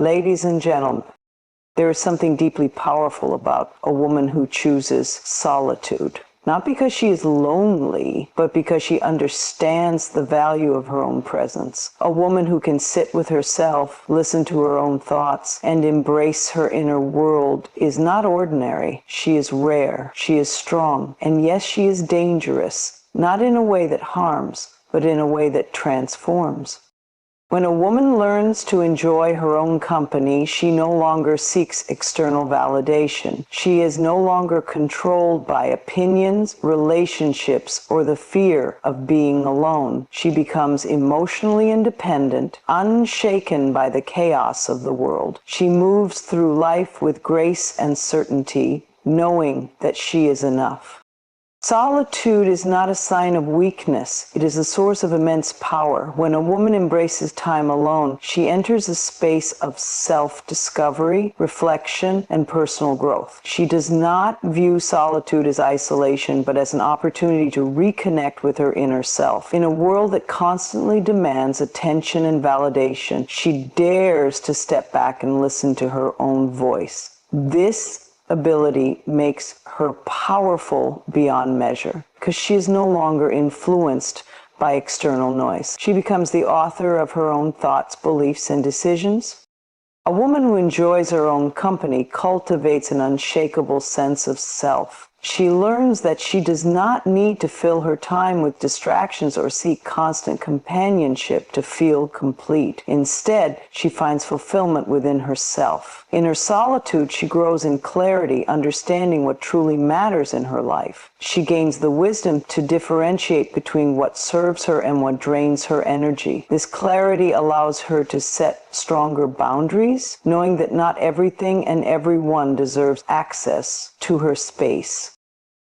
Ladies and gentlemen, there is something deeply powerful about a woman who chooses solitude. Not because she is lonely, but because she understands the value of her own presence. A woman who can sit with herself, listen to her own thoughts, and embrace her inner world is not ordinary. She is rare. She is strong. And yes, she is dangerous. Not in a way that harms, but in a way that transforms. When a woman learns to enjoy her own company, she no longer seeks external validation. She is no longer controlled by opinions, relationships, or the fear of being alone. She becomes emotionally independent, unshaken by the chaos of the world. She moves through life with grace and certainty, knowing that she is enough. Solitude is not a sign of weakness. It is a source of immense power. When a woman embraces time alone, she enters a space of self-discovery, reflection, and personal growth. She does not view solitude as isolation, but as an opportunity to reconnect with her inner self. In a world that constantly demands attention and validation, she dares to step back and listen to her own voice. This ability makes her powerful beyond measure because she is no longer influenced by external noise. She becomes the author of her own thoughts, beliefs, and decisions. A woman who enjoys her own company cultivates an unshakable sense of self. She learns that she does not need to fill her time with distractions or seek constant companionship to feel complete. Instead, she finds fulfillment within herself. In her solitude, she grows in clarity, understanding what truly matters in her life. She gains the wisdom to differentiate between what serves her and what drains her energy. This clarity allows her to set stronger boundaries, knowing that not everything and everyone deserves access to her space.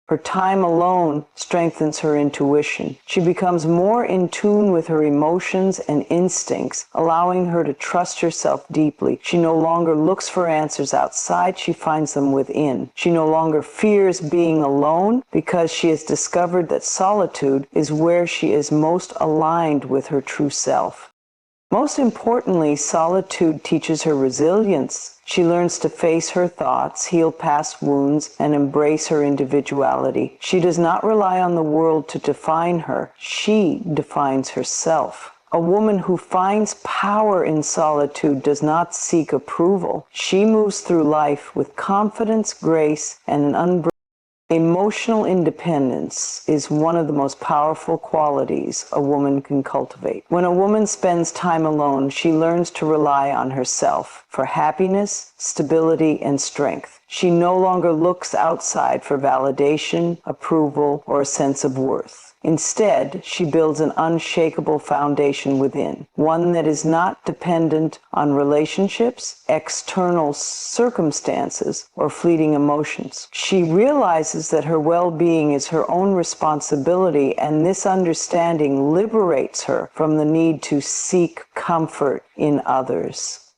Her time alone strengthens her intuition. She becomes more in tune with her emotions and instincts, allowing her to trust herself deeply. She no longer looks for answers outside, she finds them within. She no longer fears being alone because she has discovered that solitude is where she is most aligned with her true self. Most importantly, solitude teaches her resilience. She learns to face her thoughts, heal past wounds, and embrace her individuality. She does not rely on the world to define her. She defines herself. A woman who finds power in solitude does not seek approval. She moves through life with confidence, grace, and an unbreakable. Emotional independence is one of the most powerful qualities a woman can cultivate. When a woman spends time alone, she learns to rely on herself for happiness, stability, and strength. She no longer looks outside for validation, approval, or a sense of worth. Instead, she builds an unshakable foundation within, one that is not dependent on relationships, external circumstances, or fleeting emotions. She realizes that her well-being is her own responsibility, and this understanding liberates her from the need to seek comfort in others.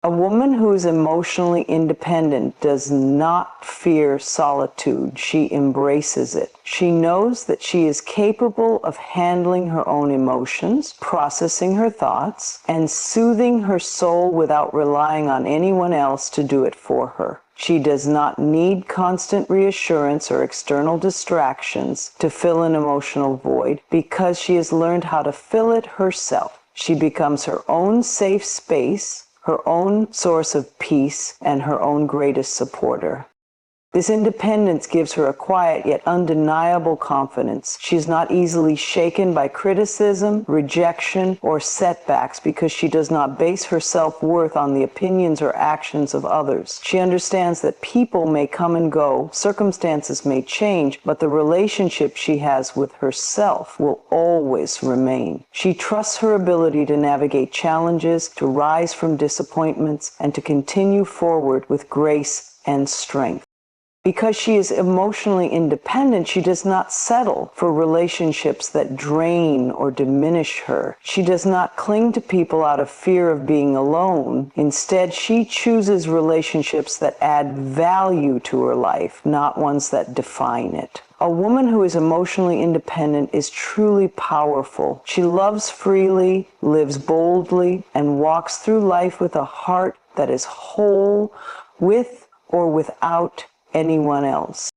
A woman who is emotionally independent does not fear solitude. She embraces it. She knows that she is capable of handling her own emotions, processing her thoughts, and soothing her soul without relying on anyone else to do it for her. She does not need constant reassurance or external distractions to fill an emotional void because she has learned how to fill it herself. She becomes her own safe space, her own source of peace, and her own greatest supporter. This independence gives her a quiet yet undeniable confidence. She is not easily shaken by criticism, rejection, or setbacks because she does not base her self-worth on the opinions or actions of others. She understands that people may come and go, circumstances may change, but the relationship she has with herself will always remain. She trusts her ability to navigate challenges, to rise from disappointments, and to continue forward with grace and strength. Because she is emotionally independent, she does not settle for relationships that drain or diminish her. She does not cling to people out of fear of being alone. Instead, she chooses relationships that add value to her life, not ones that define it. A woman who is emotionally independent is truly powerful. She loves freely, lives boldly, and walks through life with a heart that is whole, with or without anyone else.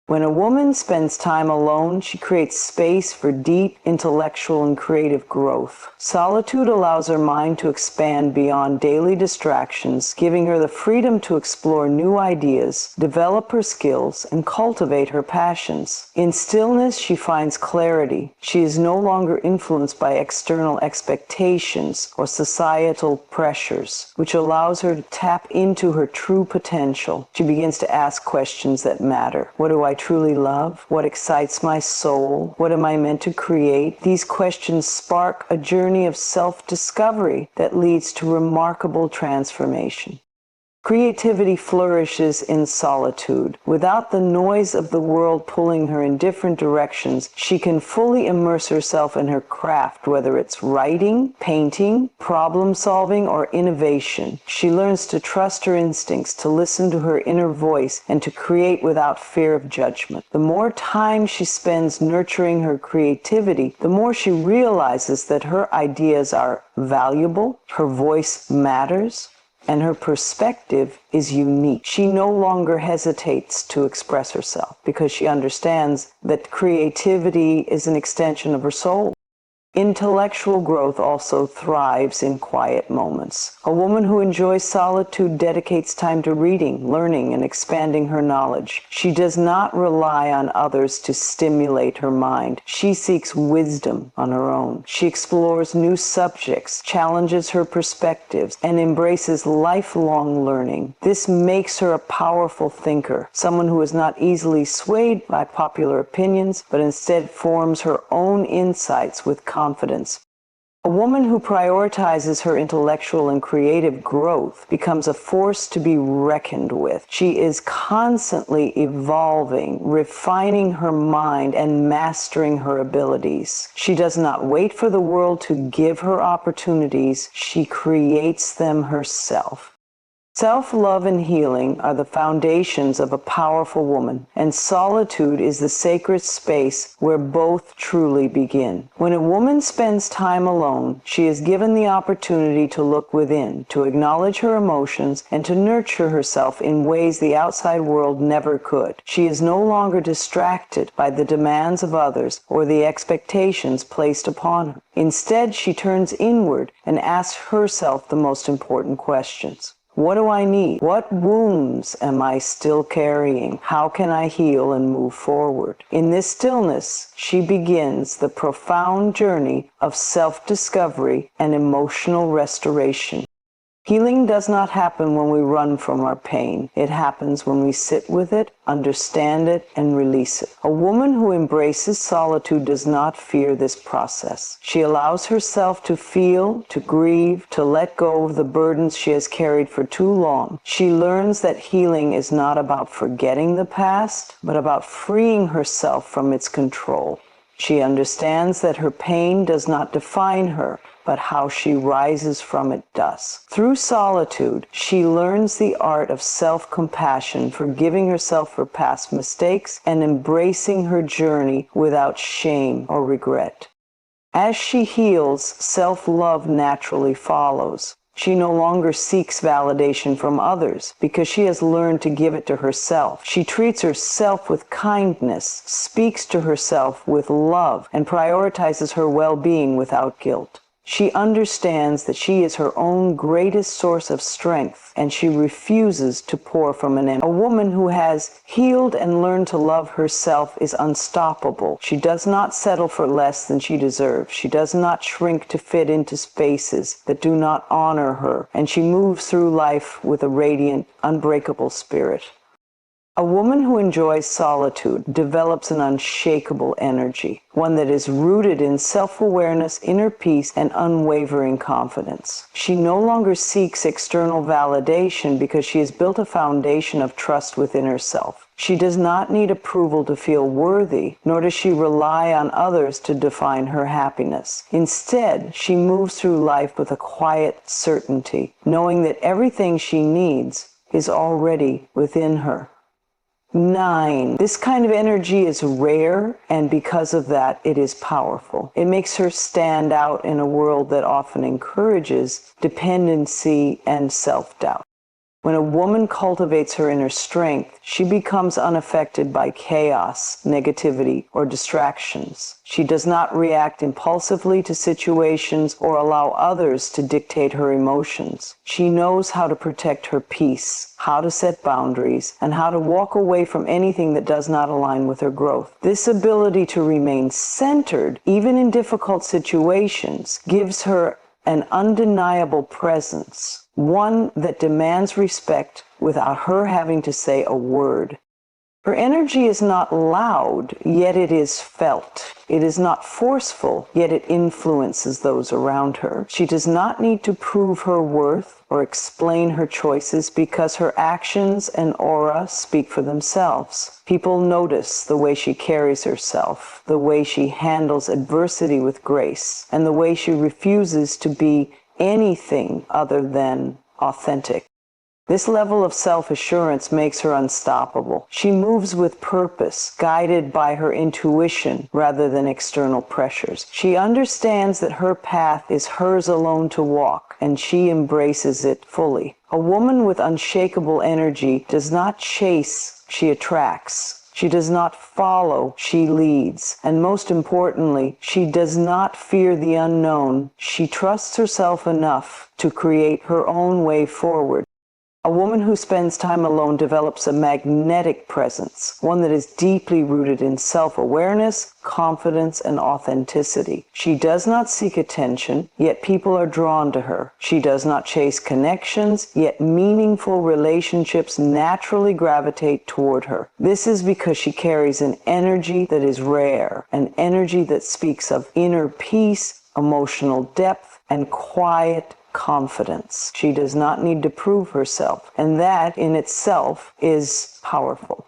When a woman spends time alone, she creates space for deep intellectual and creative growth. Solitude allows her mind to expand beyond daily distractions, giving her the freedom to explore new ideas, develop her skills, and cultivate her passions. In stillness, she finds clarity. She is no longer influenced by external expectations or societal pressures, which allows her to tap into her true potential. She begins to ask questions that matter. What do I truly love? What excites my soul? What am I meant to create? These questions spark a journey of self-discovery that leads to remarkable transformation. Creativity flourishes in solitude. Without the noise of the world pulling her in different directions, she can fully immerse herself in her craft, whether it's writing, painting, problem solving, or innovation. She learns to trust her instincts, to listen to her inner voice, and to create without fear of judgment. The more time she spends nurturing her creativity, the more she realizes that her ideas are valuable, her voice matters, and her perspective is unique. She no longer hesitates to express herself because she understands that creativity is an extension of her soul. Intellectual growth also thrives in quiet moments. A woman who enjoys solitude dedicates time to reading, learning, and expanding her knowledge. She does not rely on others to stimulate her mind. She seeks wisdom on her own. She explores new subjects, challenges her perspectives, and embraces lifelong learning. This makes her a powerful thinker, someone who is not easily swayed by popular opinions, but instead forms her own insights with confidence. A woman who prioritizes her intellectual and creative growth becomes a force to be reckoned with. She is constantly evolving, refining her mind, and mastering her abilities. She does not wait for the world to give her opportunities. She creates them herself. Self-love and healing are the foundations of a powerful woman, and solitude is the sacred space where both truly begin. When a woman spends time alone, she is given the opportunity to look within, to acknowledge her emotions, and to nurture herself in ways the outside world never could. She is no longer distracted by the demands of others or the expectations placed upon her. Instead, she turns inward and asks herself the most important questions. What do I need? What wounds am I still carrying? How can I heal and move forward? In this stillness, she begins the profound journey of self-discovery and emotional restoration. Healing does not happen when we run from our pain. It happens when we sit with it, understand it, and release it. A woman who embraces solitude does not fear this process. She allows herself to feel, to grieve, to let go of the burdens she has carried for too long. She learns that healing is not about forgetting the past, but about freeing herself from its control. She understands that her pain does not define her, but how she rises from it does. Through solitude, she learns the art of self-compassion, forgiving herself for past mistakes, and embracing her journey without shame or regret. As she heals, self-love naturally follows. She no longer seeks validation from others because she has learned to give it to herself. She treats herself with kindness, speaks to herself with love, and prioritizes her well-being without guilt. She understands that she is her own greatest source of strength, and she refuses to pour from an empty. A woman who has healed and learned to love herself is unstoppable. She does not settle for less than she deserves. She does not shrink to fit into spaces that do not honor her, and she moves through life with a radiant, unbreakable spirit. A woman who enjoys solitude develops an unshakable energy, one that is rooted in self-awareness, inner peace, and unwavering confidence. She no longer seeks external validation because she has built a foundation of trust within herself. She does not need approval to feel worthy, nor does she rely on others to define her happiness. Instead, she moves through life with a quiet certainty, knowing that everything she needs is already within her. 9. This kind of energy is rare, and because of that, it is powerful. It makes her stand out in a world that often encourages dependency and self-doubt. When a woman cultivates her inner strength, she becomes unaffected by chaos, negativity, or distractions. She does not react impulsively to situations or allow others to dictate her emotions. She knows how to protect her peace, how to set boundaries, and how to walk away from anything that does not align with her growth. This ability to remain centered, even in difficult situations, gives her an undeniable presence, one that demands respect without her having to say a word. Her energy is not loud, yet it is felt. It is not forceful, yet it influences those around her. She does not need to prove her worth or explain her choices because her actions and aura speak for themselves. People notice the way she carries herself, the way she handles adversity with grace, and the way she refuses to be anything other than authentic. This level of self-assurance makes her unstoppable. She moves with purpose, guided by her intuition rather than external pressures. She understands that her path is hers alone to walk, and she embraces it fully. A woman with unshakable energy does not chase, she attracts. She does not follow, she leads. And most importantly, she does not fear the unknown. She trusts herself enough to create her own way forward. A woman who spends time alone develops a magnetic presence, one that is deeply rooted in self-awareness, confidence, and authenticity. She does not seek attention, yet people are drawn to her. She does not chase connections, yet meaningful relationships naturally gravitate toward her. This is because she carries an energy that is rare, an energy that speaks of inner peace, emotional depth, and quiet confidence. She does not need to prove herself, and that in itself is powerful.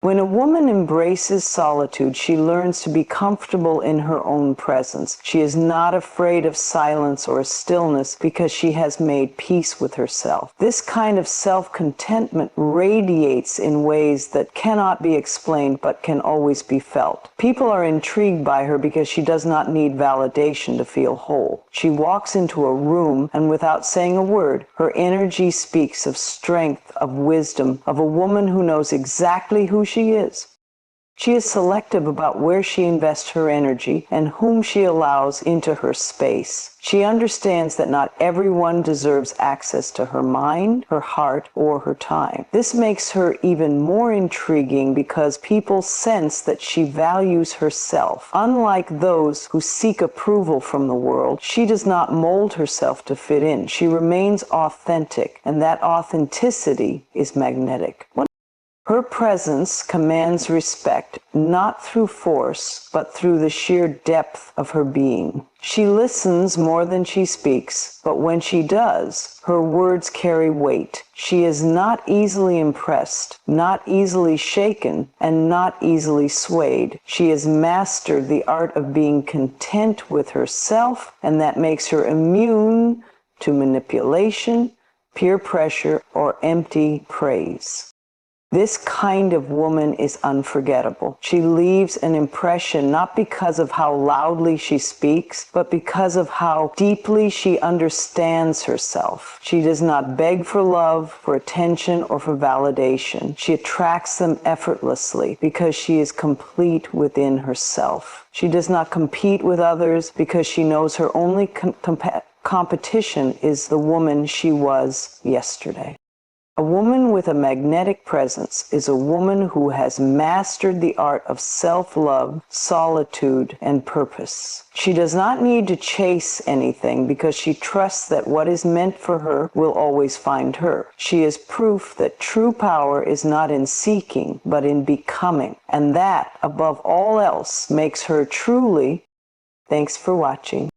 When a woman embraces solitude, she learns to be comfortable in her own presence. She is not afraid of silence or stillness because she has made peace with herself. This kind of self-contentment radiates in ways that cannot be explained but can always be felt. People are intrigued by her because she does not need validation to feel whole. She walks into a room and without saying a word, her energy speaks of strength, of wisdom, of a woman who knows exactly who she is. She is selective about where she invests her energy and whom she allows into her space. She understands that not everyone deserves access to her mind, her heart, or her time. This makes her even more intriguing because people sense that she values herself. Unlike those who seek approval from the world, she does not mold herself to fit in. She remains authentic, and that authenticity is magnetic. Her presence commands respect, not through force, but through the sheer depth of her being. She listens more than she speaks, but when she does, her words carry weight. She is not easily impressed, not easily shaken, and not easily swayed. She has mastered the art of being content with herself, and that makes her immune to manipulation, peer pressure, or empty praise. This kind of woman is unforgettable. She leaves an impression not because of how loudly she speaks, but because of how deeply she understands herself. She does not beg for love, for attention, or for validation. She attracts them effortlessly because she is complete within herself. She does not compete with others because she knows her only competition is the woman she was yesterday. A woman with a magnetic presence is a woman who has mastered the art of self-love, solitude, and purpose. She does not need to chase anything because she trusts that what is meant for her will always find her. She is proof that true power is not in seeking, but in becoming. And that, above all else, makes her truly. Thanks for watching.